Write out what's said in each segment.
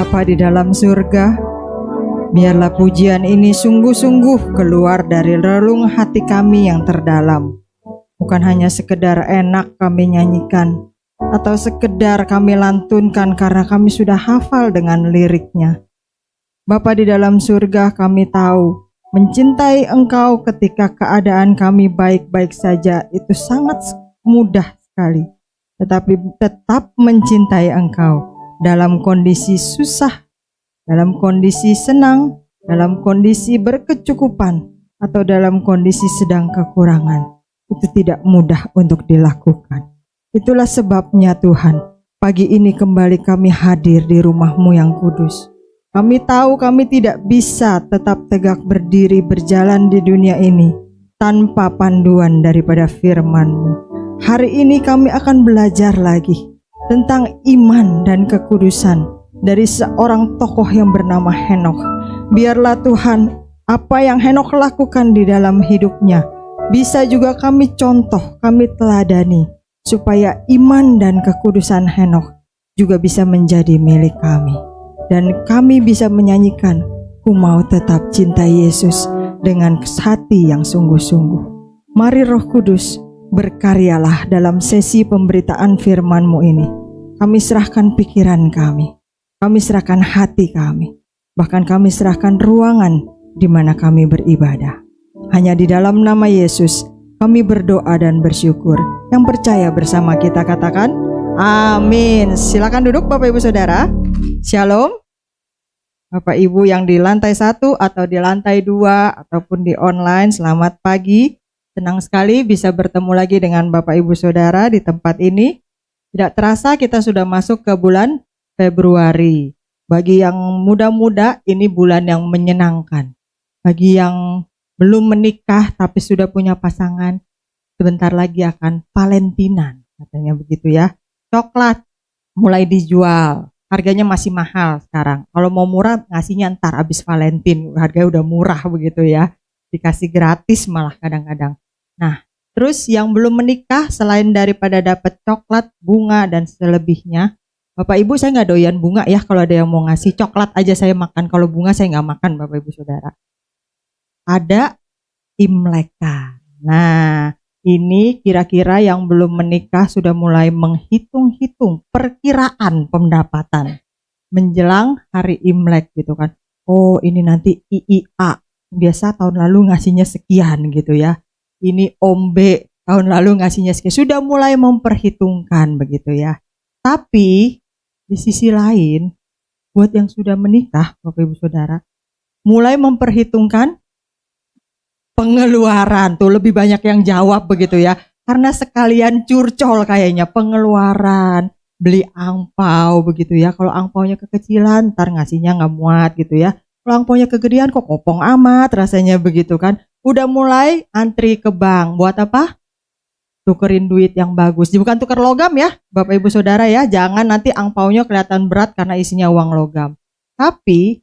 Bapa di dalam surga, biarlah pujian ini sungguh-sungguh keluar dari relung hati kami yang terdalam. Bukan hanya sekedar enak kami nyanyikan, atau sekedar kami lantunkan karena kami sudah hafal dengan liriknya. Bapa di dalam surga, kami tahu mencintai Engkau ketika keadaan kami baik-baik saja itu sangat mudah sekali. Tetapi tetap mencintai Engkau dalam kondisi susah, dalam kondisi senang, dalam kondisi berkecukupan, atau dalam kondisi sedang kekurangan. Itu tidak mudah untuk dilakukan. Itulah sebabnya Tuhan, pagi ini kembali kami hadir di rumah-Mu yang kudus. Kami tahu kami tidak bisa tetap tegak berdiri berjalan di dunia ini tanpa panduan daripada firman-Mu. Hari ini kami akan belajar lagi tentang iman dan kekudusan dari seorang tokoh yang bernama Henokh. Biarlah Tuhan, apa yang Henokh lakukan di dalam hidupnya bisa juga kami contoh, kami teladani, supaya iman dan kekudusan Henokh juga bisa menjadi milik kami. Dan kami bisa menyanyikan, "Ku mau tetap cinta Yesus dengan hati yang sungguh-sungguh." Mari Roh Kudus, berkaryalah dalam sesi pemberitaan firman-Mu ini. Kami serahkan pikiran kami serahkan hati kami, bahkan kami serahkan ruangan di mana kami beribadah. Hanya di dalam nama Yesus kami berdoa dan bersyukur. Yang percaya bersama kita katakan, amin. Silakan duduk Bapak Ibu Saudara. Shalom. Bapak Ibu yang di lantai 1 atau di lantai 2 ataupun di online, selamat pagi. Senang sekali bisa bertemu lagi dengan Bapak Ibu Saudara di tempat ini. Tidak terasa kita sudah masuk ke bulan Februari. Bagi yang muda-muda, ini bulan yang menyenangkan. Bagi yang belum menikah tapi sudah punya pasangan, sebentar lagi akan Valentinan, katanya begitu ya. Coklat mulai dijual, harganya masih mahal sekarang. Kalau mau murah ngasihnya ntar abis Valentine, harganya udah murah begitu ya. Dikasih gratis malah kadang-kadang. Nah, terus yang belum menikah, selain daripada dapat coklat, bunga, dan selebihnya, Bapak Ibu saya nggak doyan bunga ya, kalau ada yang mau ngasih coklat aja saya makan, kalau bunga saya nggak makan Bapak Ibu Saudara. Ada Imlekan. Nah, ini kira-kira yang belum menikah sudah mulai menghitung-hitung perkiraan pendapatan menjelang hari Imlek gitu kan. Oh, ini nanti IIA, biasa tahun lalu ngasihnya sekian gitu ya. Ini Om B tahun lalu ngasihnya sekian, sudah mulai memperhitungkan begitu ya. Tapi di sisi lain, buat yang sudah menikah, Bapak Ibu Saudara, mulai memperhitungkan pengeluaran. Tuh lebih banyak yang jawab begitu ya. Karena sekalian curcol kayaknya pengeluaran, beli angpau begitu ya. Kalau angpaunya kekecilan, ntar ngasihnya nggak muat gitu ya. Kalau angpaunya kegedean kok kopong amat rasanya begitu kan. Udah mulai antri ke bank. Buat apa? Tukerin duit yang bagus. Bukan tuker logam ya Bapak Ibu Saudara ya. Jangan nanti angpaunya kelihatan berat karena isinya uang logam. Tapi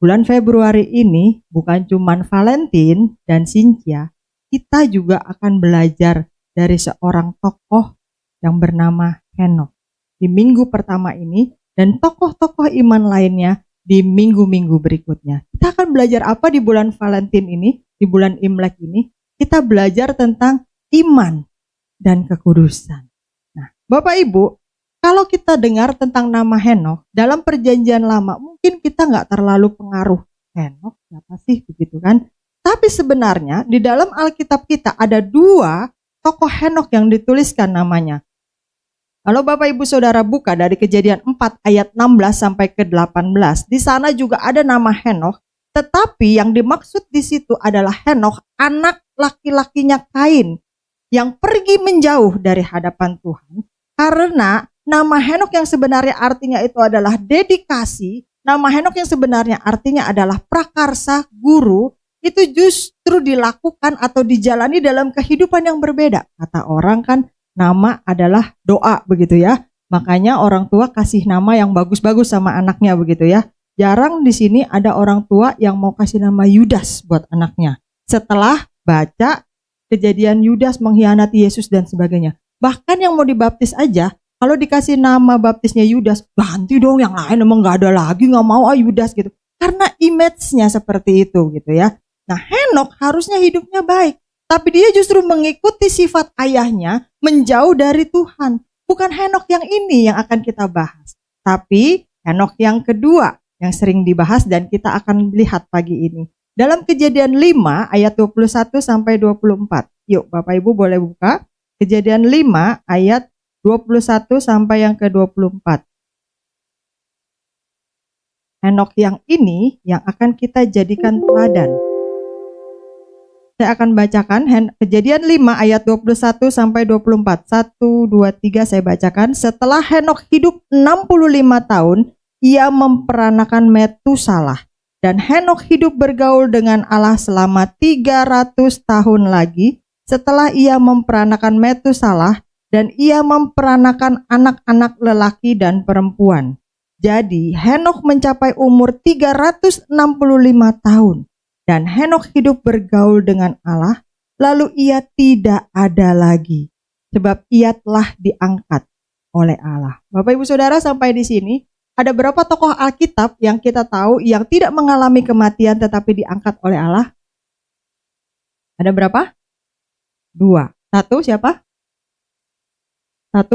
bulan Februari ini bukan cuman Valentine dan Cynthia. Kita juga akan belajar dari seorang tokoh yang bernama Henokh di minggu pertama ini. Dan tokoh-tokoh iman lainnya di minggu-minggu berikutnya. Kita akan belajar apa di bulan Valentine ini, di bulan Imlek ini? Kita belajar tentang iman dan kekudusan. Nah, Bapak Ibu, kalau kita dengar tentang nama Henokh dalam perjanjian lama, mungkin kita nggak terlalu pengaruh. Henokh siapa sih begitu kan? Tapi sebenarnya di dalam Alkitab kita ada 2 tokoh Henokh yang dituliskan namanya. Kalau Bapak Ibu Saudara buka dari Kejadian 4 ayat 16 sampai ke 18, di sana juga ada nama Henokh, tetapi yang dimaksud di situ adalah Henokh, anak laki-lakinya Kain, yang pergi menjauh dari hadapan Tuhan. Karena nama Henokh yang sebenarnya artinya itu adalah dedikasi, nama Henokh yang sebenarnya artinya adalah prakarsa, guru, itu justru dilakukan atau dijalani dalam kehidupan yang berbeda. Kata orang kan, nama adalah doa begitu ya. Makanya orang tua kasih nama yang bagus-bagus sama anaknya begitu ya. Jarang di sini ada orang tua yang mau kasih nama Yudas buat anaknya. Setelah baca kejadian Yudas mengkhianati Yesus dan sebagainya. Bahkan yang mau dibaptis aja Kalau dikasih nama baptisnya Yudas, ganti dong yang lain, emang gak ada lagi, gak mau Yudas gitu. Karena image-nya seperti itu gitu ya. Nah, Henokh harusnya hidupnya baik, tapi dia justru mengikuti sifat ayahnya, menjauh dari Tuhan. Bukan Henokh yang ini yang akan kita bahas, tapi Henokh yang kedua yang sering dibahas dan kita akan lihat pagi ini. Dalam Kejadian 5 ayat 21 sampai 24. Yuk Bapak Ibu boleh buka. Kejadian 5 ayat 21 sampai yang ke-24. Henokh yang ini yang akan kita jadikan teladan. Saya akan bacakan Kejadian 5 ayat 21 sampai 24. 1, 2, 3 saya bacakan. Setelah Henokh hidup 65 tahun, ia memperanakan Metusalah. Dan Henokh hidup bergaul dengan Allah selama 300 tahun lagi setelah ia memperanakan Metusalah, dan ia memperanakan anak-anak lelaki dan perempuan. Jadi Henokh mencapai umur 365 tahun. Dan Henokh hidup bergaul dengan Allah, lalu ia tidak ada lagi, sebab ia telah diangkat oleh Allah. Bapak Ibu Saudara, sampai di sini, ada berapa tokoh Alkitab yang kita tahu yang tidak mengalami kematian tetapi diangkat oleh Allah? Ada berapa? 2. 1 siapa? 1.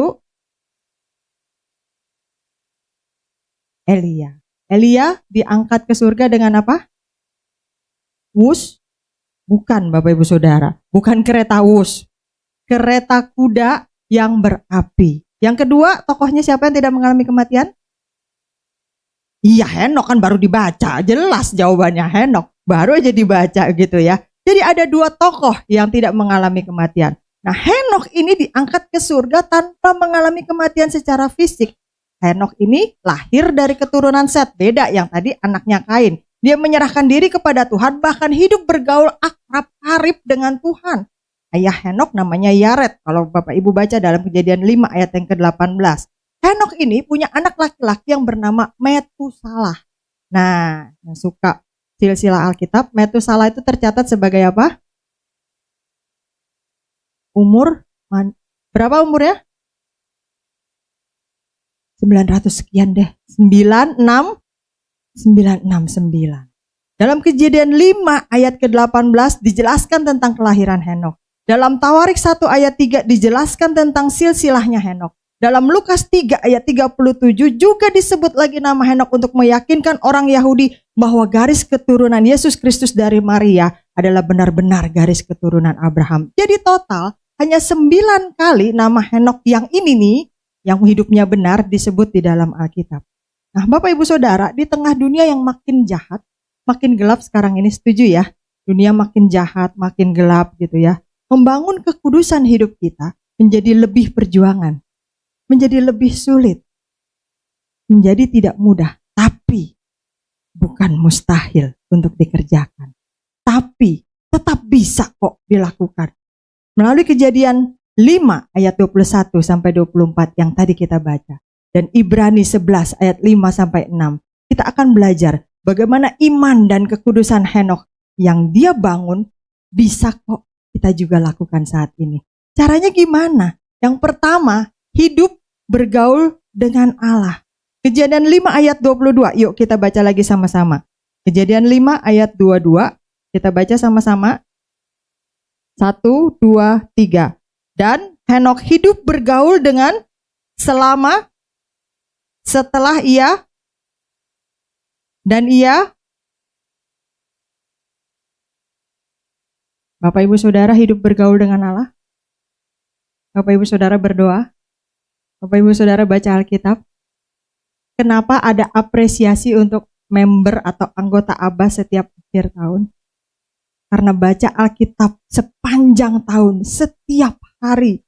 Elia. Elia diangkat ke surga dengan apa? Wus? Bukan Bapak Ibu Saudara, bukan kereta wus. Kereta kuda yang berapi. Yang kedua, tokohnya siapa yang tidak mengalami kematian? Iya, Henokh kan baru dibaca, jelas jawabannya Henokh. Baru aja dibaca gitu ya. Jadi ada 2 tokoh yang tidak mengalami kematian. Nah, Henokh ini diangkat ke surga tanpa mengalami kematian secara fisik. Henokh ini lahir dari keturunan Set, beda yang tadi anaknya Kain. Dia menyerahkan diri kepada Tuhan, bahkan hidup bergaul akrab karib dengan Tuhan. Ayah Henokh namanya Yared, kalau Bapak Ibu baca dalam Kejadian 5 ayat yang ke-18. Henokh ini punya anak laki-laki yang bernama Metusalah. Nah, yang suka silsilah Alkitab, Metusalah itu tercatat sebagai apa? Berapa umurnya? 900 sekian deh. 969. Dalam Kejadian 5 ayat ke-18 dijelaskan tentang kelahiran Henokh. Dalam Tawarik 1 ayat 3 dijelaskan tentang silsilahnya Henokh. Dalam Lukas 3 ayat 37 juga disebut lagi nama Henokh untuk meyakinkan orang Yahudi bahwa garis keturunan Yesus Kristus dari Maria adalah benar-benar garis keturunan Abraham. Jadi total hanya 9 kali nama Henokh yang ini nih, yang hidupnya benar disebut di dalam Alkitab. Nah, Bapak Ibu Saudara, di tengah dunia yang makin jahat, makin gelap sekarang ini, setuju ya? Dunia makin jahat, makin gelap gitu ya. Membangun kekudusan hidup kita menjadi lebih perjuangan, menjadi lebih sulit, menjadi tidak mudah, tapi bukan mustahil untuk dikerjakan. Tapi tetap bisa kok dilakukan. Melalui Kejadian 5 ayat 21 sampai 24 yang tadi kita baca. Dan Ibrani 11 ayat 5 sampai 6. Kita akan belajar bagaimana iman dan kekudusan Henokh yang dia bangun bisa kok kita juga lakukan saat ini. Caranya gimana? Yang pertama, hidup bergaul dengan Allah. Kejadian 5 ayat 22. Yuk kita baca lagi sama-sama. Kejadian 5 ayat 22. Kita baca sama-sama. 1, 2, 3. Dan Henokh hidup bergaul dengan setelah ia Bapak Ibu Saudara hidup bergaul dengan Allah. Bapak Ibu Saudara berdoa. Bapak Ibu Saudara baca Alkitab. Kenapa ada apresiasi untuk member atau anggota ABA setiap akhir tahun? Karena baca Alkitab sepanjang tahun, setiap hari,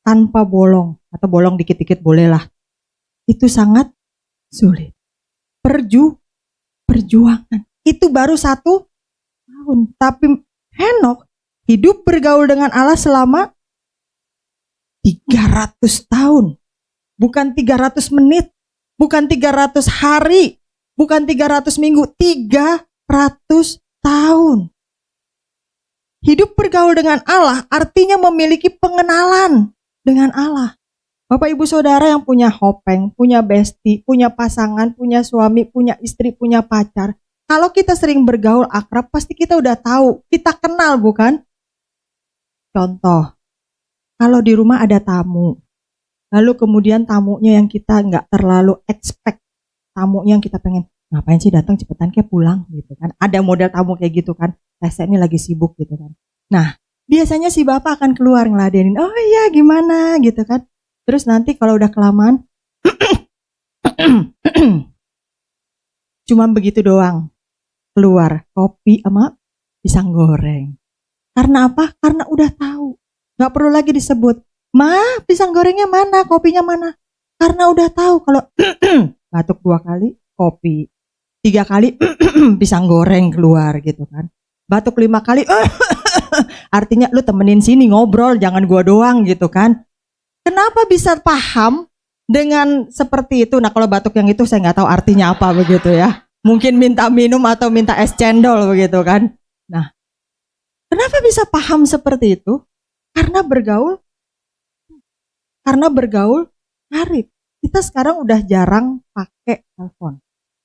tanpa bolong, atau bolong dikit-dikit bolehlah. Itu sangat sulit. Perjuangan. Itu baru 1 tahun. Tapi Henokh hidup bergaul dengan Allah selama 300 tahun. Bukan 300 menit. Bukan 300 hari. Bukan 300 minggu. 300 tahun. Hidup bergaul dengan Allah artinya memiliki pengenalan dengan Allah. Bapak Ibu Saudara yang punya hopeng, punya besti, punya pasangan, punya suami, punya istri, punya pacar. Kalau kita sering bergaul akrab, pasti kita udah tahu, kita kenal bukan? Contoh, kalau di rumah ada tamu, lalu kemudian tamunya yang kita nggak terlalu expect, tamunya yang kita pengen, ngapain sih datang cepetan kayak pulang gitu kan. Ada model tamu kayak gitu kan, saya ini lagi sibuk gitu kan. Nah, biasanya si bapak akan keluar ngeladenin, oh iya gimana gitu kan. Terus nanti kalau udah kelamaan, cuman begitu doang, keluar kopi sama pisang goreng. Karena apa? Karena udah tahu. Gak perlu lagi disebut, Ma, pisang gorengnya mana, kopinya mana. Karena udah tahu kalau batuk 2 kali, kopi. 3 kali, pisang goreng keluar gitu kan. Batuk 5 kali, artinya lu temenin sini ngobrol, jangan gua doang gitu kan. Kenapa bisa paham dengan seperti itu? Nah kalau batuk yang itu saya nggak tahu artinya apa begitu ya. Mungkin minta minum atau minta es cendol begitu kan. Nah, kenapa bisa paham seperti itu? Karena bergaul karib. Kita sekarang udah jarang pakai telepon.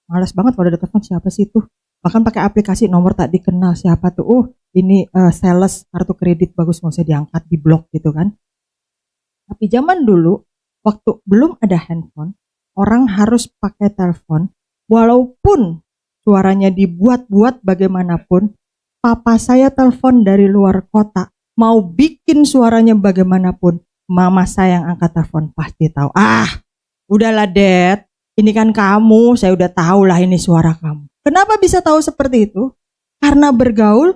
Males banget kalau ada telepon, siapa sih itu? Bahkan pakai aplikasi nomor tak dikenal, siapa tuh? Ini sales kartu kredit, bagus nggak usah diangkat, di blok gitu kan. Tapi zaman dulu, waktu belum ada handphone, orang harus pakai telepon, walaupun suaranya dibuat-buat bagaimanapun. Papa saya telepon dari luar kota, mau bikin suaranya bagaimanapun, mama saya yang angkat telepon pasti tahu. Udahlah Dad, ini kan kamu, saya udah tahu lah ini suara kamu. Kenapa bisa tahu seperti itu? Karena bergaul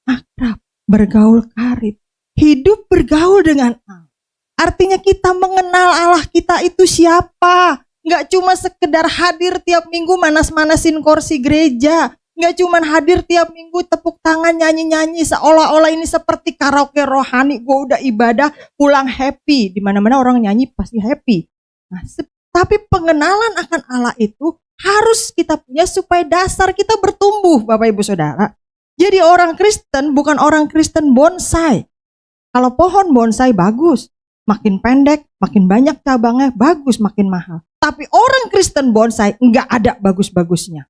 akrab, bergaul karib, hidup bergaul dengan Allah. Artinya kita mengenal Allah kita itu siapa. Nggak cuma sekedar hadir tiap minggu manas-manasin kursi gereja. Nggak cuma hadir tiap minggu tepuk tangan nyanyi-nyanyi seolah-olah ini seperti karaoke rohani. Gue udah ibadah pulang happy. Dimana-mana orang nyanyi pasti happy. Nah, tapi pengenalan akan Allah itu harus kita punya supaya dasar kita bertumbuh Bapak Ibu Saudara. Jadi orang Kristen bukan orang Kristen bonsai. Kalau pohon bonsai bagus. Makin pendek, makin banyak cabangnya, bagus, makin mahal. Tapi orang Kristen bonsai enggak ada bagus-bagusnya.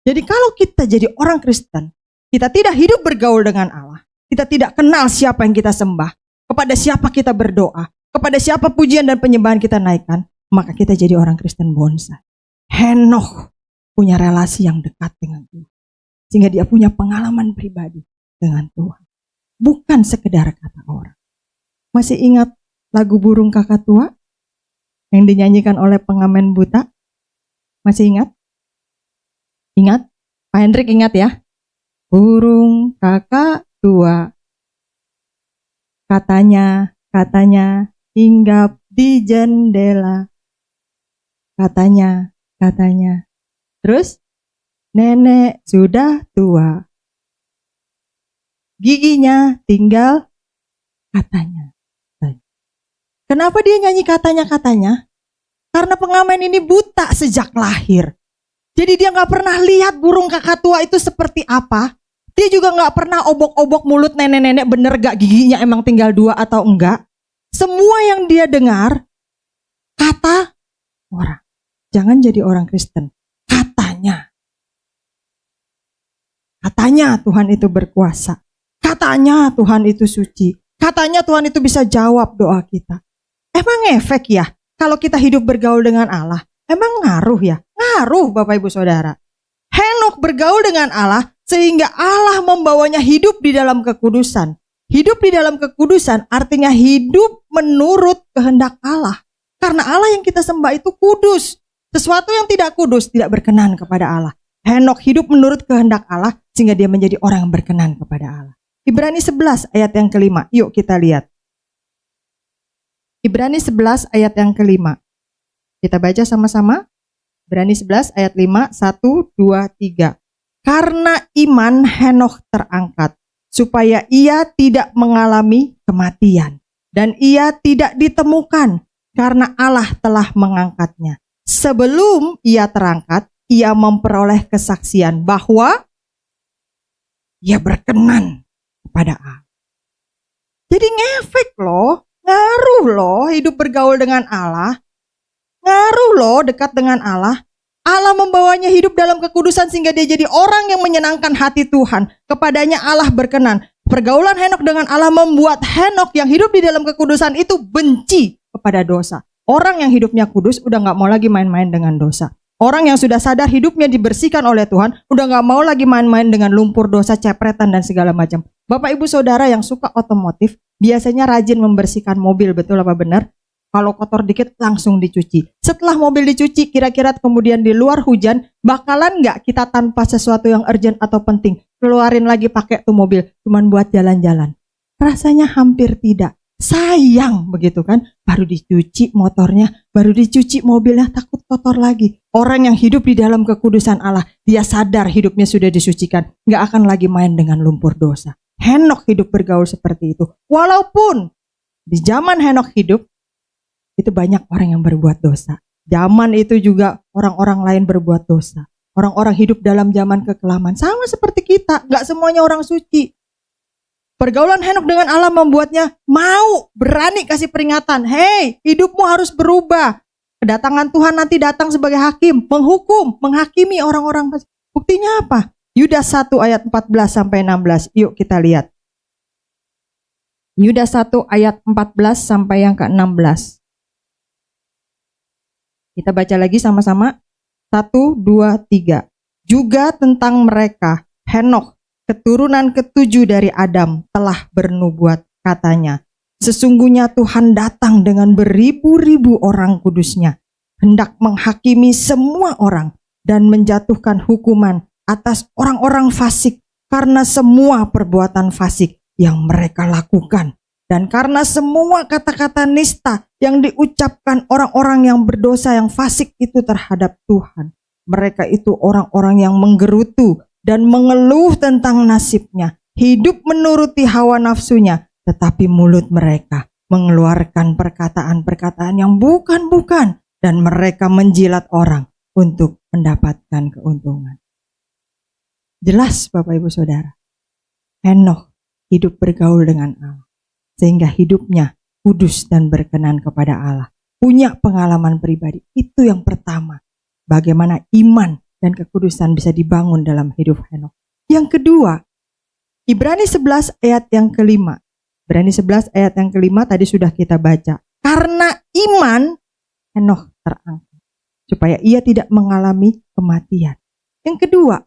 Jadi kalau kita jadi orang Kristen, kita tidak hidup bergaul dengan Allah. Kita tidak kenal siapa yang kita sembah, kepada siapa kita berdoa, kepada siapa pujian dan penyembahan kita naikkan, maka kita jadi orang Kristen bonsai. Henokh punya relasi yang dekat dengan Tuhan. Sehingga dia punya pengalaman pribadi dengan Tuhan. Bukan sekedar kata orang. Masih ingat lagu Burung Kakak Tua yang dinyanyikan oleh pengamen buta? Masih ingat? Ingat? Pak Hendrik ingat ya? Burung kakak tua, katanya hinggap di jendela. Katanya. Terus, nenek sudah tua, giginya tinggal katanya. Kenapa dia nyanyi katanya? Karena pengamen ini buta sejak lahir. Jadi dia gak pernah lihat burung kakak tua itu seperti apa. Dia juga gak pernah obok-obok mulut nenek-nenek bener gak giginya emang tinggal 2 atau enggak. Semua yang dia dengar, kata orang. Jangan jadi orang Kristen. Katanya Tuhan itu berkuasa. Katanya Tuhan itu suci. Katanya Tuhan itu bisa jawab doa kita. Emang efek ya kalau kita hidup bergaul dengan Allah? Emang ngaruh ya? Ngaruh Bapak Ibu Saudara. Henokh bergaul dengan Allah sehingga Allah membawanya hidup di dalam kekudusan. Hidup di dalam kekudusan artinya hidup menurut kehendak Allah. Karena Allah yang kita sembah itu kudus. Sesuatu yang tidak kudus tidak berkenan kepada Allah. Henokh hidup menurut kehendak Allah sehingga dia menjadi orang yang berkenan kepada Allah. Ibrani 11 ayat yang kelima. Yuk kita lihat. Ibrani 11 ayat yang kelima. Kita baca sama-sama. Ibrani 11 ayat 5, 1, 2, 3. Karena iman Henokh terangkat, supaya ia tidak mengalami kematian. Dan ia tidak ditemukan, karena Allah telah mengangkatnya. Sebelum ia terangkat, ia memperoleh kesaksian bahwa ia berkenan kepada Allah. Jadi ngefek loh. Ngaruh Ngaruh loh hidup bergaul dengan Allah. Ngaruh loh dekat dengan Allah. Allah membawanya hidup dalam kekudusan sehingga dia jadi orang yang menyenangkan hati Tuhan. Kepadanya Allah berkenan. Pergaulan Henokh dengan Allah membuat Henokh yang hidup di dalam kekudusan itu benci kepada dosa. Orang yang hidupnya kudus udah gak mau lagi main-main dengan dosa. Orang yang sudah sadar hidupnya dibersihkan oleh Tuhan udah gak mau lagi main-main dengan lumpur dosa, cepretan dan segala macam. Bapak ibu saudara yang suka otomotif biasanya rajin membersihkan mobil, betul apa benar? Kalau kotor dikit langsung dicuci. Setelah mobil dicuci, kira-kira kemudian di luar hujan, bakalan nggak kita tanpa sesuatu yang urgent atau penting keluarin lagi pakai tuh mobil, cuman buat jalan-jalan? Rasanya hampir tidak. Sayang begitu kan? Baru dicuci motornya, baru dicuci mobilnya, takut kotor lagi. Orang yang hidup di dalam kekudusan Allah, dia sadar hidupnya sudah disucikan, nggak akan lagi main dengan lumpur dosa. Henokh hidup bergaul seperti itu. Walaupun di zaman Henokh hidup, itu banyak orang yang berbuat dosa. Zaman itu juga orang-orang lain berbuat dosa. Orang-orang hidup dalam zaman kekelaman. Sama seperti kita, gak semuanya orang suci. Pergaulan Henokh dengan Allah membuatnya mau, berani kasih peringatan. Hei, hidupmu harus berubah. Kedatangan Tuhan nanti datang sebagai hakim, menghukum, menghakimi orang-orang. Buktinya apa? Yudas 1 ayat 14-16. Yuk kita lihat. Yudas 1 ayat 14 sampai yang ke-16. Kita baca lagi sama-sama. 1, 2, 3. Juga tentang mereka, Henokh, keturunan ke-7 dari Adam, telah bernubuat, katanya, sesungguhnya Tuhan datang dengan beribu-ribu orang kudusnya, hendak menghakimi semua orang dan menjatuhkan hukuman atas orang-orang fasik karena semua perbuatan fasik yang mereka lakukan. Dan karena semua kata-kata nista yang diucapkan orang-orang yang berdosa yang fasik itu terhadap Tuhan. Mereka itu orang-orang yang menggerutu dan mengeluh tentang nasibnya. Hidup menuruti hawa nafsunya, tetapi mulut mereka mengeluarkan perkataan-perkataan yang bukan-bukan. Dan mereka menjilat orang untuk mendapatkan keuntungan. Jelas Bapak Ibu Saudara, Henokh hidup bergaul dengan Allah. Sehingga hidupnya kudus dan berkenan kepada Allah. Punya pengalaman pribadi. Itu yang pertama. Bagaimana iman dan kekudusan bisa dibangun dalam hidup Henokh. Yang kedua, Ibrani 11 ayat yang kelima. Ibrani 11 ayat yang kelima tadi sudah kita baca. Karena iman, Henokh terangkat. Supaya ia tidak mengalami kematian. Yang kedua,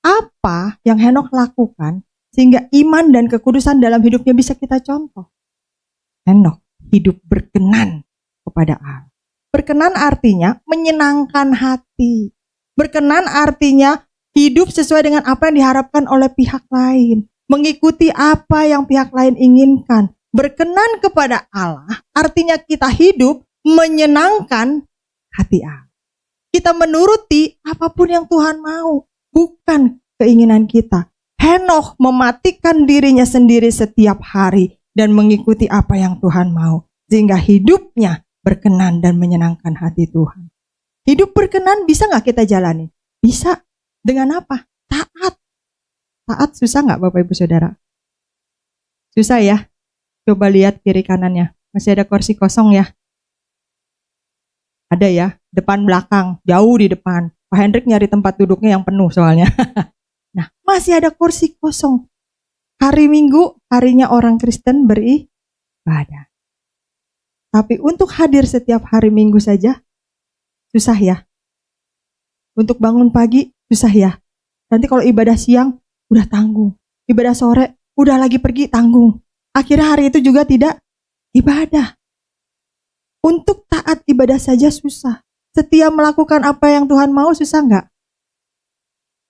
apa yang Henokh lakukan sehingga iman dan kekudusan dalam hidupnya bisa kita contoh? Henokh hidup berkenan kepada Allah. Berkenan artinya menyenangkan hati. Berkenan artinya hidup sesuai dengan apa yang diharapkan oleh pihak lain. Mengikuti apa yang pihak lain inginkan. Berkenan kepada Allah artinya kita hidup menyenangkan hati Allah. Kita menuruti apapun yang Tuhan mau, bukan keinginan kita. Henokh mematikan dirinya sendiri setiap hari dan mengikuti apa yang Tuhan mau. Sehingga hidupnya berkenan dan menyenangkan hati Tuhan. Hidup berkenan bisa gak kita jalani? Bisa. Dengan apa? Taat. Taat susah gak Bapak Ibu Saudara? Susah ya? Coba lihat kiri kanannya. Masih ada kursi kosong ya? Ada ya? Depan belakang. Jauh di depan. Pak Hendrik nyari tempat duduknya yang penuh soalnya. Nah, masih ada kursi kosong. Hari Minggu, harinya orang Kristen beribadah. Tapi untuk hadir setiap hari Minggu saja, susah ya. Untuk bangun pagi, susah ya. Nanti kalau ibadah siang, udah tanggung. Ibadah sore, udah lagi pergi, tanggung. Akhirnya hari itu juga tidak ibadah. Untuk taat ibadah saja susah. Setiap melakukan apa yang Tuhan mau, susah nggak?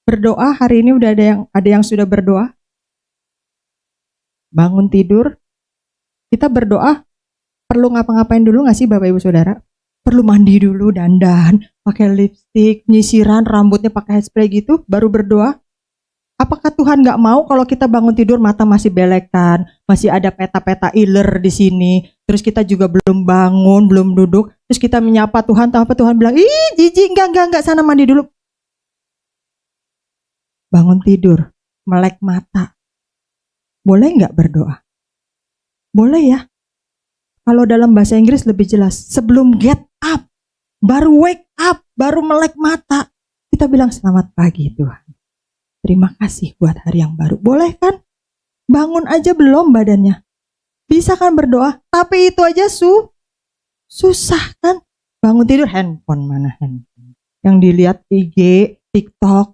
Berdoa, hari ini udah ada yang sudah berdoa. Bangun tidur, kita berdoa, perlu ngapa-ngapain dulu gak sih Bapak Ibu Saudara? Perlu mandi dulu, dandan, pakai lipstik, nyisiran, rambutnya pakai hairspray gitu, baru berdoa? Apakah Tuhan gak mau kalau kita bangun tidur mata masih belekan, masih ada peta-peta iler di sini, terus kita juga belum bangun, belum duduk, terus kita menyapa Tuhan, tahu apa Tuhan bilang, ih jijik, enggak, sana mandi dulu. Bangun tidur, melek mata. Boleh nggak berdoa? Boleh ya. Kalau dalam bahasa Inggris lebih jelas, sebelum get up, baru wake up, baru melek mata, kita bilang selamat pagi Tuhan. Terima kasih buat hari yang baru. Boleh kan? Bangun aja belum badannya? Bisa kan berdoa? Tapi itu aja susah kan? Bangun tidur, handphone mana handphone? Yang dilihat IG, TikTok.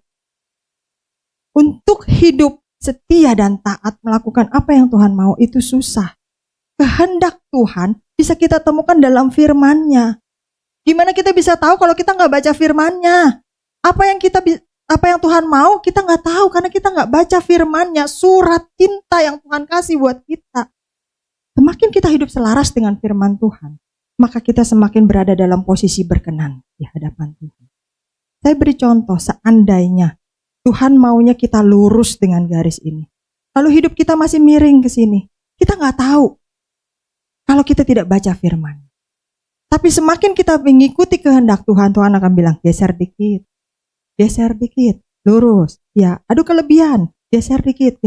Untuk hidup setia dan taat melakukan apa yang Tuhan mau itu susah. Kehendak Tuhan bisa kita temukan dalam firman-Nya. Gimana kita bisa tahu kalau kita nggak baca firman-Nya? Apa yang Tuhan mau kita nggak tahu karena kita nggak baca firman-Nya, surat cinta yang Tuhan kasih buat kita. Semakin kita hidup selaras dengan firman Tuhan, maka kita semakin berada dalam posisi berkenan di hadapan Tuhan. Saya beri contoh, seandainya Tuhan maunya kita lurus dengan garis ini, lalu hidup kita masih miring ke sini, kita nggak tahu kalau kita tidak baca firman. Tapi semakin kita mengikuti kehendak Tuhan, Tuhan akan bilang, geser dikit, lurus, ya, aduh kelebihan, geser dikit.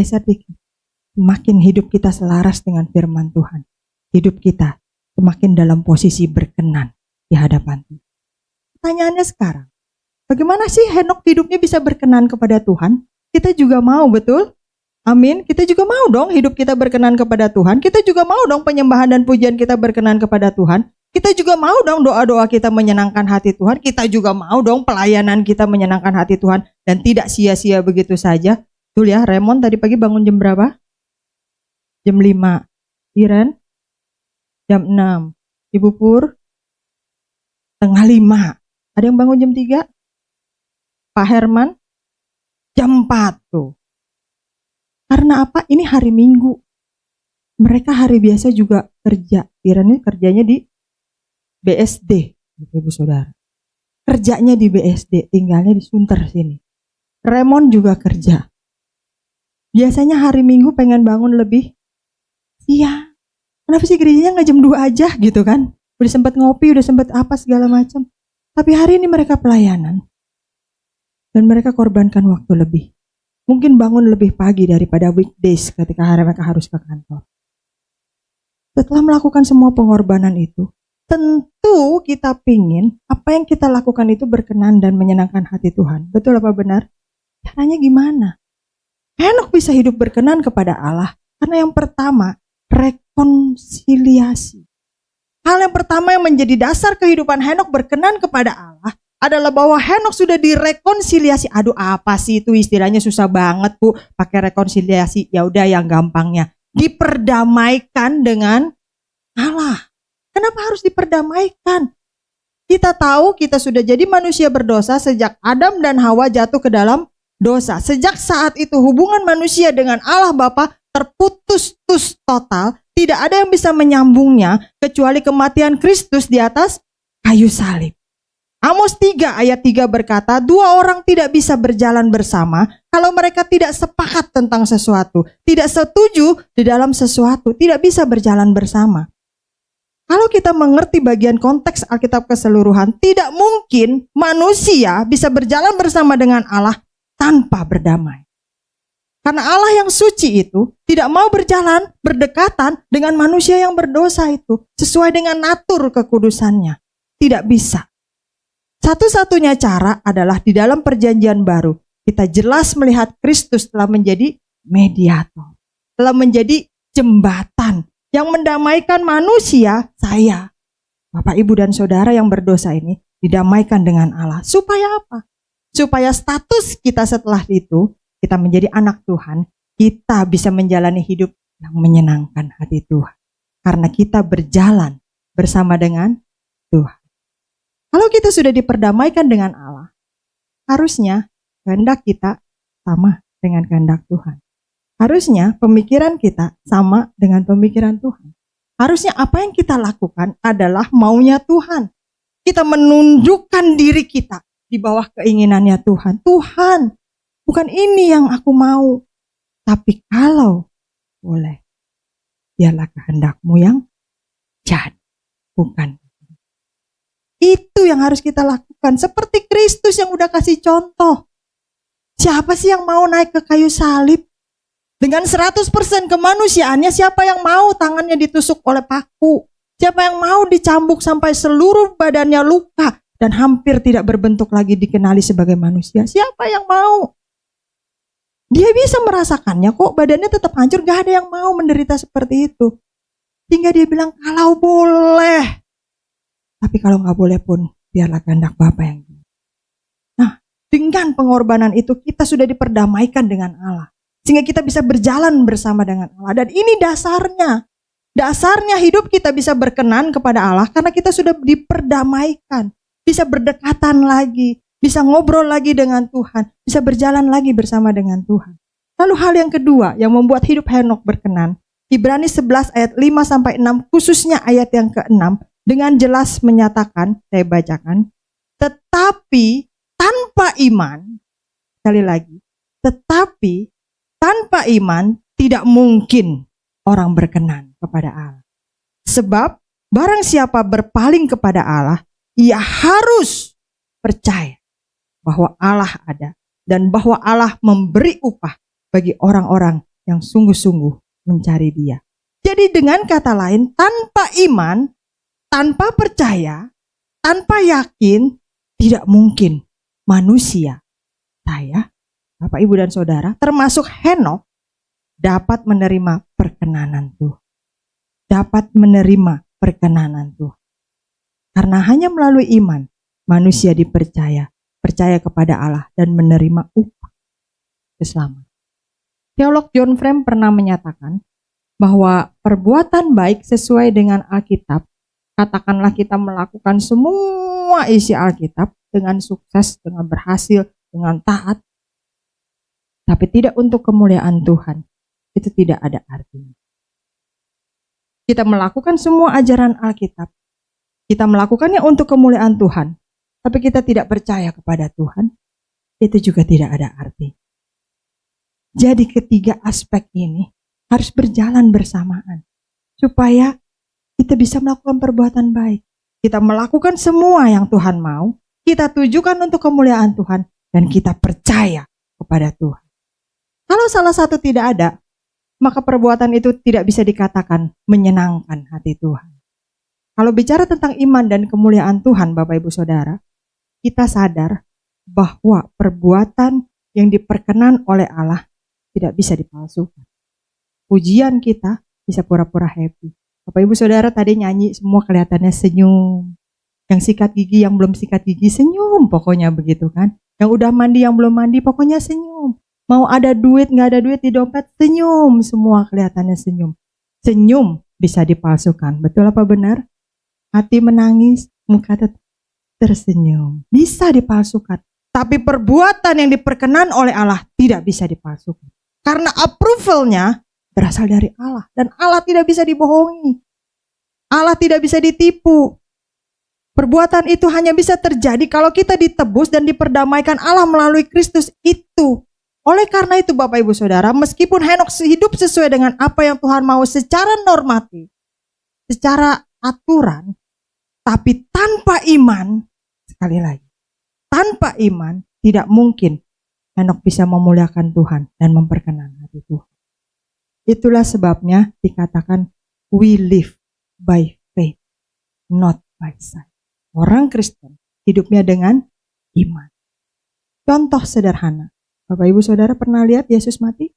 Semakin hidup kita selaras dengan firman Tuhan, hidup kita semakin dalam posisi berkenan di hadapan Tuhan. Pertanyaannya sekarang, bagaimana sih Henokh hidupnya bisa berkenan kepada Tuhan? Kita juga mau, betul? Amin. Kita juga mau dong hidup kita berkenan kepada Tuhan. Kita juga mau dong penyembahan dan pujian kita berkenan kepada Tuhan. Kita juga mau dong doa-doa kita menyenangkan hati Tuhan. Kita juga mau dong pelayanan kita menyenangkan hati Tuhan dan tidak sia-sia begitu saja. Betul ya, Raymond tadi pagi bangun jam berapa? Jam 5. Iren? Jam 6. Ibu Pur? Setengah 5. Ada yang bangun jam 3? Pak Herman? Jam 4 tuh. Karena apa? Ini hari Minggu. Mereka hari biasa juga kerja. Iren ini kerjanya di BSD, Ibu Saudara. Kerjanya di BSD, tinggalnya di Sunter sini. Raymond juga kerja. Biasanya hari Minggu pengen bangun lebih siang. Kenapa sih gerejanya nggak jam 2 aja gitu kan? Udah sempat ngopi, udah sempat apa segala macam. Tapi hari ini mereka pelayanan. Dan mereka korbankan waktu lebih. Mungkin bangun lebih pagi daripada weekdays ketika mereka harus ke kantor. Setelah melakukan semua pengorbanan itu, tentu kita pingin apa yang kita lakukan itu berkenan dan menyenangkan hati Tuhan. Betul apa benar? Caranya gimana? Henokh bisa hidup berkenan kepada Allah karena yang pertama, rekonsiliasi. Hal yang pertama yang menjadi dasar kehidupan Henokh berkenan kepada Allah adalah bahwa Henokh sudah direkonsiliasi. Aduh, apa sih itu istilahnya susah banget, Bu, pakai rekonsiliasi. Ya udah yang gampangnya, diperdamaikan dengan Allah. Kenapa harus diperdamaikan? Kita tahu kita sudah jadi manusia berdosa sejak Adam dan Hawa jatuh ke dalam dosa. Sejak saat itu hubungan manusia dengan Allah Bapa terputus total. Tidak ada yang bisa menyambungnya kecuali kematian Kristus di atas kayu salib. Amos 3 ayat 3 berkata, 2 orang tidak bisa berjalan bersama kalau mereka tidak sepakat tentang sesuatu, tidak setuju di dalam sesuatu, tidak bisa berjalan bersama. Kalau kita mengerti bagian konteks Alkitab keseluruhan, tidak mungkin manusia bisa berjalan bersama dengan Allah tanpa berdamai. Karena Allah yang suci itu tidak mau berjalan berdekatan dengan manusia yang berdosa itu sesuai dengan natur kekudusannya. Tidak bisa. Satu-satunya cara adalah di dalam perjanjian baru. Kita jelas melihat Kristus telah menjadi mediator. Telah menjadi jembatan yang mendamaikan manusia, saya, Bapak, Ibu, dan Saudara yang berdosa ini didamaikan dengan Allah. Supaya apa? Supaya status kita setelah itu, kita menjadi anak Tuhan, kita bisa menjalani hidup yang menyenangkan hati Tuhan. Karena kita berjalan bersama dengan Tuhan. Kalau kita sudah diperdamaikan dengan Allah, harusnya kehendak kita sama dengan kehendak Tuhan. Harusnya pemikiran kita sama dengan pemikiran Tuhan. Harusnya apa yang kita lakukan adalah maunya Tuhan. Kita menundukkan diri kita di bawah keinginannya Tuhan. Tuhan, bukan ini yang aku mau. Tapi kalau boleh, biarlah kehendak-Mu yang jadi, bukan. Itu yang harus kita lakukan. Seperti Kristus yang udah kasih contoh. Siapa sih yang mau naik ke kayu salib? Dengan 100% kemanusiaannya, siapa yang mau tangannya ditusuk oleh paku? Siapa yang mau dicambuk sampai seluruh badannya luka dan hampir tidak berbentuk lagi dikenali sebagai manusia? Siapa yang mau? Dia bisa merasakannya kok, badannya tetap hancur, gak ada yang mau menderita seperti itu. Hingga dia bilang, kalau boleh. Tapi kalau gak boleh pun, biarlah kehendak Bapa yang boleh. Nah, dengan pengorbanan itu kita sudah diperdamaikan dengan Allah. Sehingga kita bisa berjalan bersama dengan Allah. Dan ini dasarnya. Dasarnya hidup kita bisa berkenan kepada Allah karena kita sudah diperdamaikan. Bisa berdekatan lagi. Bisa ngobrol lagi dengan Tuhan, bisa berjalan lagi bersama dengan Tuhan. Lalu hal yang kedua yang membuat hidup Henokh berkenan, Ibrani 11 ayat 5-6, khususnya ayat yang ke-6, dengan jelas menyatakan, saya bacakan, tetapi tanpa iman, sekali lagi, tetapi tanpa iman tidak mungkin orang berkenan kepada Allah. Sebab barang siapa berpaling kepada Allah, ia harus percaya bahwa Allah ada dan bahwa Allah memberi upah bagi orang-orang yang sungguh-sungguh mencari Dia. Jadi dengan kata lain, tanpa iman, tanpa percaya, tanpa yakin, tidak mungkin manusia, saya, Bapak, Ibu, dan Saudara, termasuk Henokh, dapat menerima perkenanan Tuhan. Dapat menerima perkenanan Tuhan. Karena hanya melalui iman, manusia dipercaya, percaya kepada Allah dan menerima upah keselamatan. Teolog John Frame pernah menyatakan bahwa perbuatan baik sesuai dengan Alkitab, katakanlah kita melakukan semua isi Alkitab dengan sukses, dengan berhasil, dengan taat, tapi tidak untuk kemuliaan Tuhan, itu tidak ada artinya. Kita melakukan semua ajaran Alkitab, kita melakukannya untuk kemuliaan Tuhan, tapi kita tidak percaya kepada Tuhan, itu juga tidak ada arti. Jadi ketiga aspek ini harus berjalan bersamaan, supaya kita bisa melakukan perbuatan baik. Kita melakukan semua yang Tuhan mau, kita tujukan untuk kemuliaan Tuhan, dan kita percaya kepada Tuhan. Kalau salah satu tidak ada, maka perbuatan itu tidak bisa dikatakan menyenangkan hati Tuhan. Kalau bicara tentang iman dan kemuliaan Tuhan, Bapak, Ibu, Saudara, kita sadar bahwa perbuatan yang diperkenan oleh Allah tidak bisa dipalsukan. Pujian kita bisa pura-pura happy. Bapak, Ibu, Saudara tadi nyanyi semua kelihatannya senyum. Yang sikat gigi, yang belum sikat gigi senyum, pokoknya begitu kan. Yang udah mandi, yang belum mandi, pokoknya senyum. Mau ada duit, gak ada duit di dompet, senyum. Semua kelihatannya senyum. Senyum bisa dipalsukan. Betul apa benar? Hati menangis, muka tetap tersenyum. Bisa dipalsukan. Tapi perbuatan yang diperkenan oleh Allah tidak bisa dipalsukan. Karena approvalnya berasal dari Allah. Dan Allah tidak bisa dibohongi. Allah tidak bisa ditipu. Perbuatan itu hanya bisa terjadi kalau kita ditebus dan diperdamaikan Allah melalui Kristus itu. Oleh karena itu Bapak, Ibu, Saudara, meskipun Henokh hidup sesuai dengan apa yang Tuhan mau secara normatif, secara aturan, tapi tanpa iman, sekali lagi, tanpa iman tidak mungkin Henokh bisa memuliakan Tuhan dan memperkenan hati Tuhan. Itulah sebabnya dikatakan we live by faith, not by sight. Orang Kristen hidupnya dengan iman. Contoh sederhana, Bapak, Ibu, Saudara pernah lihat Yesus mati?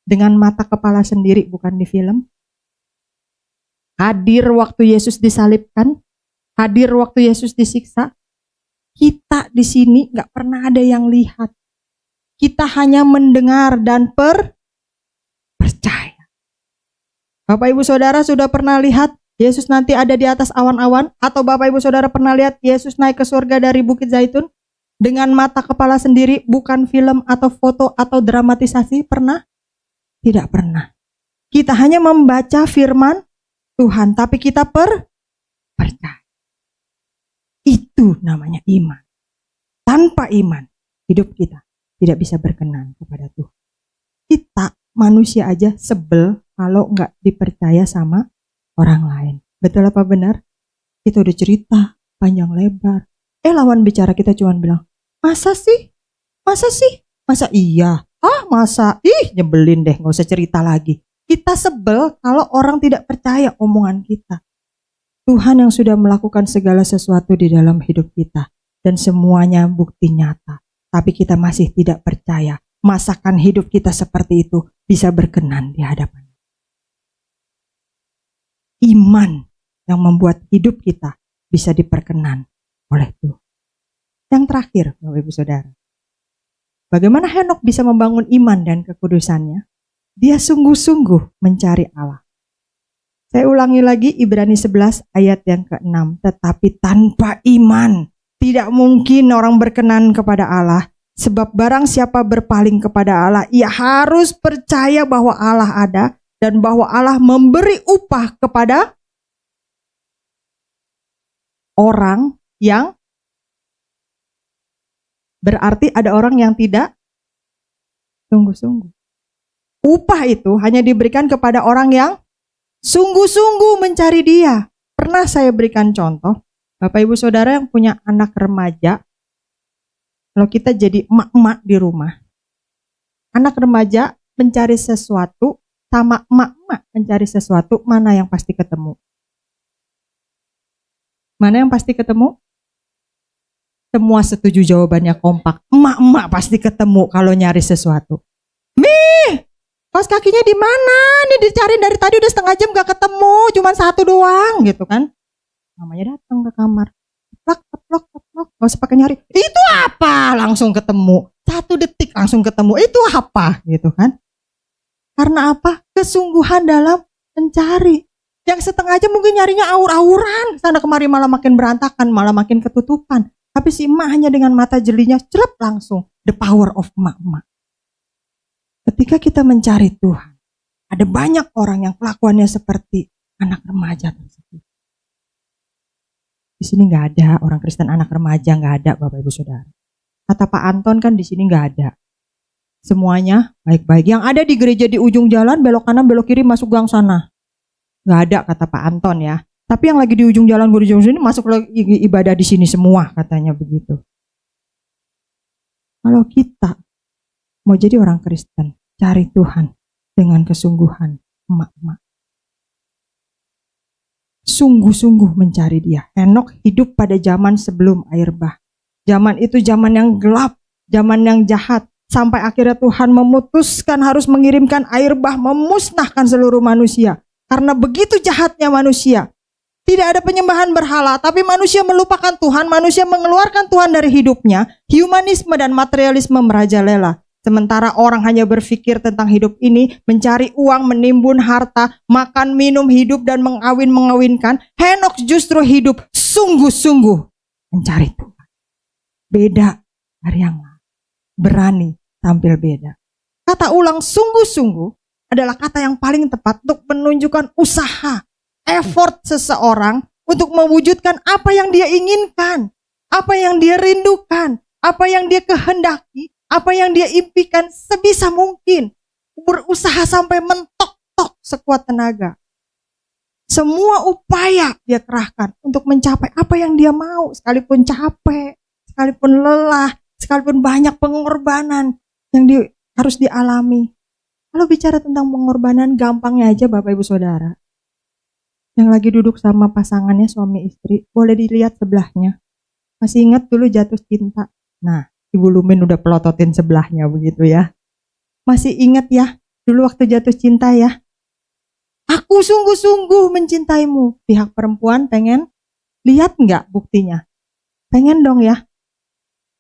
Dengan mata kepala sendiri, bukan di film. Hadir waktu Yesus disalibkan, hadir waktu Yesus disiksa. Kita di sini gak pernah ada yang lihat. Kita hanya mendengar dan percaya. Bapak, Ibu, Saudara sudah pernah lihat Yesus nanti ada di atas awan-awan? Atau Bapak, Ibu, Saudara pernah lihat Yesus naik ke surga dari Bukit Zaitun? Dengan mata kepala sendiri, bukan film atau foto atau dramatisasi, pernah? Tidak pernah. Kita hanya membaca firman Tuhan, tapi kita percaya. Itu namanya iman. Tanpa iman, hidup kita tidak bisa berkenan kepada Tuhan. Kita manusia aja sebel kalau nggak dipercaya sama orang lain. Betul apa benar? Kita udah cerita panjang lebar. Lawan bicara kita cuma bilang, masa sih? Masa sih? Masa iya? Masa? Nyebelin deh, gak usah cerita lagi. Kita sebel kalau orang tidak percaya omongan kita. Tuhan yang sudah melakukan segala sesuatu di dalam hidup kita. Dan semuanya bukti nyata. Tapi kita masih tidak percaya. Masakan hidup kita seperti itu bisa berkenan di hadapan. Iman yang membuat hidup kita bisa diperkenan oleh Tuhan. Yang terakhir, Bapak Ibu Saudara. Bagaimana Henok bisa membangun iman dan kekudusannya? Dia sungguh-sungguh mencari Allah. Saya ulangi lagi Ibrani 11 ayat yang ke-6. Tetapi tanpa iman tidak mungkin orang berkenan kepada Allah. Sebab barang siapa berpaling kepada Allah, ia harus percaya bahwa Allah ada dan bahwa Allah memberi upah kepada orang yang berarti ada orang yang tidak sungguh-sungguh. Upah itu hanya diberikan kepada orang yang sungguh-sungguh mencari Dia. Pernah saya berikan contoh, Bapak Ibu Saudara yang punya anak remaja, kalau kita jadi emak-emak di rumah, anak remaja mencari sesuatu sama emak-emak mencari sesuatu, mana yang pasti ketemu? Mana yang pasti ketemu? Semua setuju jawabannya kompak. Emak-emak pasti ketemu kalau nyari sesuatu. Kaos kakinya di mana? Nih dicari dari tadi udah setengah jam gak ketemu, cuma satu doang gitu kan. Mamanya datang ke kamar. Teplok. Gak usah pakai nyari. Itu apa? Langsung ketemu. 1 detik langsung ketemu. Itu apa? Gitu kan. Karena apa? Kesungguhan dalam mencari. Yang setengah jam mungkin nyarinya aur-auran. Sana kemari malah makin berantakan, malah makin ketutupan. Tapi si emak hanya dengan mata jelinya celep langsung. The power of emak-emak. Ketika kita mencari Tuhan, ada banyak orang yang kelakuannya seperti anak remaja tersebut. Di sini nggak ada orang Kristen anak remaja, nggak ada Bapak Ibu Saudara. Kata Pak Anton kan di sini nggak ada. Semuanya baik-baik. Yang ada di gereja di ujung jalan, belok kanan, belok kiri, masuk gang sana. Nggak ada kata Pak Anton ya. Tapi yang lagi di ujung jalan, di ujung sini, masuk lagi ibadah di sini semua katanya begitu. Kalau kita mau jadi orang Kristen, cari Tuhan dengan kesungguhan, emak-emak. Sungguh-sungguh mencari Dia. Henok hidup pada zaman sebelum air bah. Zaman itu zaman yang gelap, zaman yang jahat. Sampai akhirnya Tuhan memutuskan harus mengirimkan air bah memusnahkan seluruh manusia. Karena begitu jahatnya manusia. Tidak ada penyembahan berhala, tapi manusia melupakan Tuhan, manusia mengeluarkan Tuhan dari hidupnya. Humanisme dan materialisme merajalela. Sementara orang hanya berpikir tentang hidup ini, mencari uang, menimbun harta, makan, minum, hidup, dan mengawin-mengawinkan. Henok justru hidup sungguh-sungguh mencari Tuhan. Beda dari yang lain. Berani tampil beda. Kata ulang sungguh-sungguh adalah kata yang paling tepat untuk menunjukkan usaha, effort seseorang untuk mewujudkan apa yang dia inginkan, apa yang dia rindukan, apa yang dia kehendaki, apa yang dia impikan sebisa mungkin. Berusaha sampai mentok-tok sekuat tenaga. Semua upaya dia kerahkan untuk mencapai apa yang dia mau. Sekalipun capek, sekalipun lelah, sekalipun banyak pengorbanan yang harus dialami. Kalau bicara tentang pengorbanan, gampangnya aja Bapak Ibu Saudara. Yang lagi duduk sama pasangannya suami istri, boleh dilihat sebelahnya. Masih ingat dulu jatuh cinta? Nah, Ibu Lumin udah pelototin sebelahnya begitu ya. Masih ingat ya, dulu waktu jatuh cinta ya. Aku sungguh-sungguh mencintaimu. Pihak perempuan pengen lihat nggak buktinya? Pengen dong ya.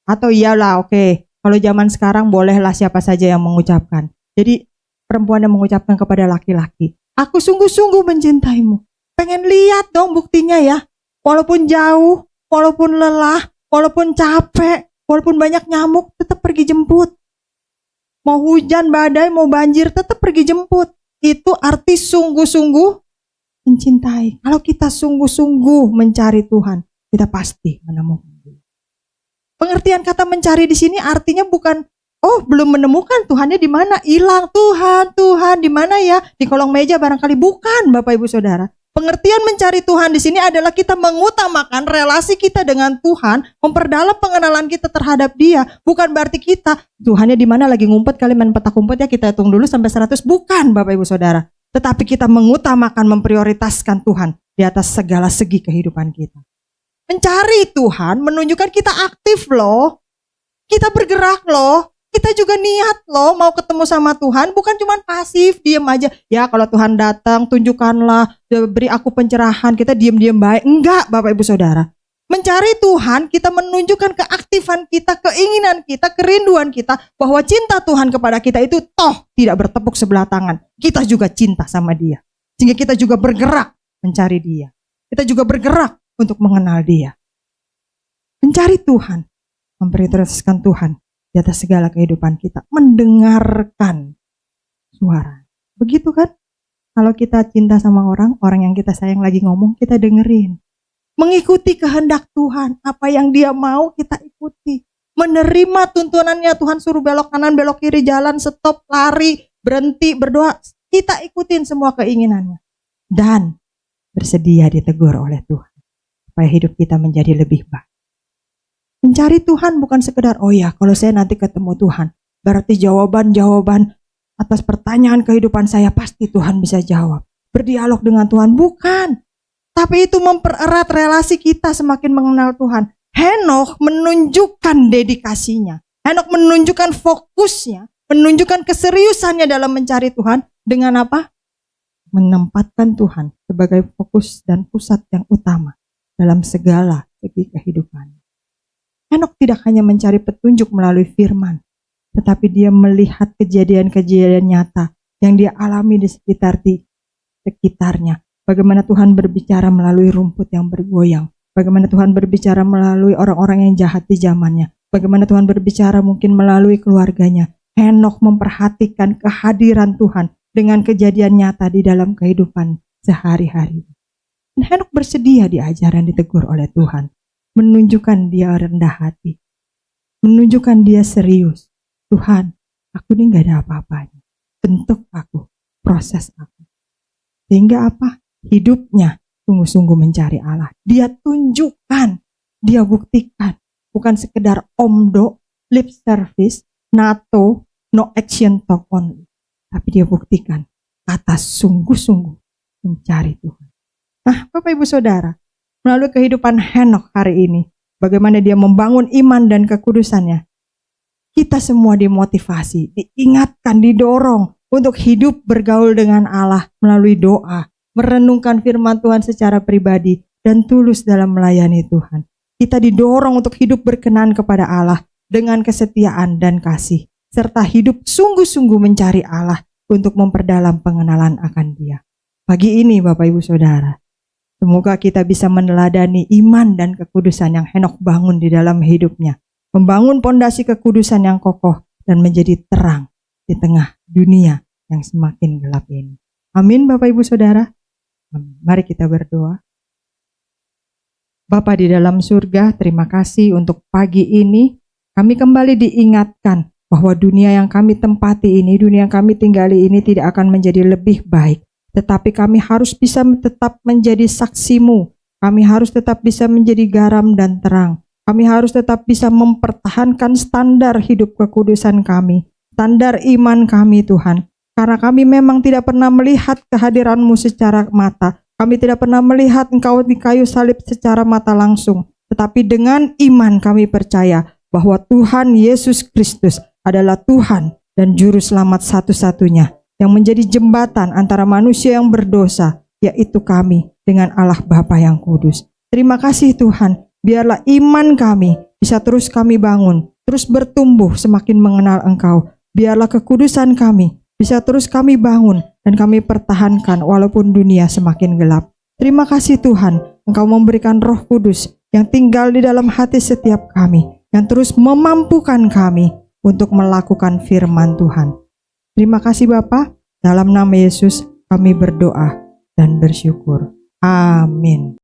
Atau iyalah oke, kalau zaman sekarang bolehlah siapa saja yang mengucapkan. Jadi perempuan yang mengucapkan kepada laki-laki, aku sungguh-sungguh mencintaimu. Pengen lihat dong buktinya ya. Walaupun jauh, walaupun lelah, walaupun capek, walaupun banyak nyamuk, tetap pergi jemput. Mau hujan, badai, mau banjir, tetap pergi jemput. Itu arti sungguh-sungguh mencintai. Kalau kita sungguh-sungguh mencari Tuhan, kita pasti menemukan Dia. Pengertian kata mencari di sini artinya bukan, oh belum menemukan Tuhannya di mana, hilang Tuhan di mana ya? Di kolong meja barangkali, bukan Bapak Ibu Saudara. Pengertian mencari Tuhan di sini adalah kita mengutamakan relasi kita dengan Tuhan, memperdalam pengenalan kita terhadap Dia. Bukan berarti kita, Tuhannya di mana lagi ngumpet, kali main petak umpet ya, kita hitung dulu sampai 100. Bukan Bapak Ibu Saudara. tetapi kita mengutamakan, memprioritaskan Tuhan di atas segala segi kehidupan kita. Mencari Tuhan menunjukkan kita aktif loh. Kita bergerak loh. Kita juga niat loh mau ketemu sama Tuhan, bukan cuma pasif, diem aja. Ya kalau Tuhan datang, tunjukkanlah, beri aku pencerahan, kita diem-diem baik. Enggak, Bapak Ibu Saudara. Mencari Tuhan, kita menunjukkan keaktifan kita, keinginan kita, kerinduan kita, bahwa cinta Tuhan kepada kita itu toh tidak bertepuk sebelah tangan. Kita juga cinta sama Dia. Sehingga kita juga bergerak mencari Dia. Kita juga bergerak untuk mengenal Dia. Mencari Tuhan, memprioritaskan Tuhan di atas segala kehidupan kita, mendengarkan suara. Begitu kan? Kalau kita cinta sama orang yang kita sayang lagi ngomong, kita dengerin. Mengikuti kehendak Tuhan, apa yang Dia mau kita ikuti. Menerima tuntunannya, Tuhan suruh belok kanan, belok kiri, jalan, stop, lari, berhenti, berdoa. Kita ikutin semua keinginannya. Dan bersedia ditegur oleh Tuhan, supaya hidup kita menjadi lebih baik. Mencari Tuhan bukan sekedar, oh ya kalau saya nanti ketemu Tuhan, berarti jawaban-jawaban atas pertanyaan kehidupan saya pasti Tuhan bisa jawab. Berdialog dengan Tuhan, bukan. Tapi itu mempererat relasi kita semakin mengenal Tuhan. Henokh menunjukkan dedikasinya. Henokh menunjukkan fokusnya, menunjukkan keseriusannya dalam mencari Tuhan. Dengan apa? Menempatkan Tuhan sebagai fokus dan pusat yang utama dalam segala segi kehidupan. Henokh tidak hanya mencari petunjuk melalui firman, tetapi dia melihat kejadian-kejadian nyata yang dia alami di sekitarnya. Bagaimana Tuhan berbicara melalui rumput yang bergoyang. Bagaimana Tuhan berbicara melalui orang-orang yang jahat di zamannya. Bagaimana Tuhan berbicara mungkin melalui keluarganya. Henokh memperhatikan kehadiran Tuhan dengan kejadian nyata di dalam kehidupan sehari-hari. Dan Henokh bersedia diajar dan ditegur oleh Tuhan. Menunjukkan dia rendah hati. Menunjukkan dia serius. Tuhan, aku ini gak ada apa-apanya. Bentuk aku, proses aku. Sehingga apa? Hidupnya sungguh-sungguh mencari Allah. Dia tunjukkan, dia buktikan. Bukan sekedar omdo, lip service, NATO, no action talk only. Tapi dia buktikan atas sungguh-sungguh mencari Tuhan. Nah, Bapak Ibu Saudara, melalui kehidupan Henokh hari ini, bagaimana dia membangun iman dan kekudusannya, kita semua dimotivasi, diingatkan, didorong untuk hidup bergaul dengan Allah melalui doa, merenungkan firman Tuhan secara pribadi, dan tulus dalam melayani Tuhan. Kita didorong untuk hidup berkenan kepada Allah dengan kesetiaan dan kasih, serta hidup sungguh-sungguh mencari Allah untuk memperdalam pengenalan akan Dia. Pagi ini Bapak Ibu Saudara, semoga kita bisa meneladani iman dan kekudusan yang Henokh bangun di dalam hidupnya. Membangun pondasi kekudusan yang kokoh dan menjadi terang di tengah dunia yang semakin gelap ini. Amin Bapak Ibu Saudara. Mari kita berdoa. Bapa di dalam surga, terima kasih untuk pagi ini. Kami kembali diingatkan bahwa dunia yang kami tempati ini, dunia yang kami tinggali ini tidak akan menjadi lebih baik. Tetapi kami harus bisa tetap menjadi saksi-Mu. Kami harus tetap bisa menjadi garam dan terang. Kami harus tetap bisa mempertahankan standar hidup kekudusan kami, standar iman kami Tuhan. Karena kami memang tidak pernah melihat kehadiran-Mu secara mata. Kami tidak pernah melihat Engkau di kayu salib secara mata langsung. Tetapi dengan iman kami percaya bahwa Tuhan Yesus Kristus adalah Tuhan dan Juru Selamat satu-satunya, yang menjadi jembatan antara manusia yang berdosa, yaitu kami dengan Allah Bapa yang kudus. Terima kasih Tuhan, biarlah iman kami bisa terus kami bangun, terus bertumbuh semakin mengenal Engkau. Biarlah kekudusan kami bisa terus kami bangun dan kami pertahankan walaupun dunia semakin gelap. Terima kasih Tuhan, Engkau memberikan Roh Kudus yang tinggal di dalam hati setiap kami, yang terus memampukan kami untuk melakukan firman Tuhan. Terima kasih Bapa, dalam nama Yesus kami berdoa dan bersyukur. Amin.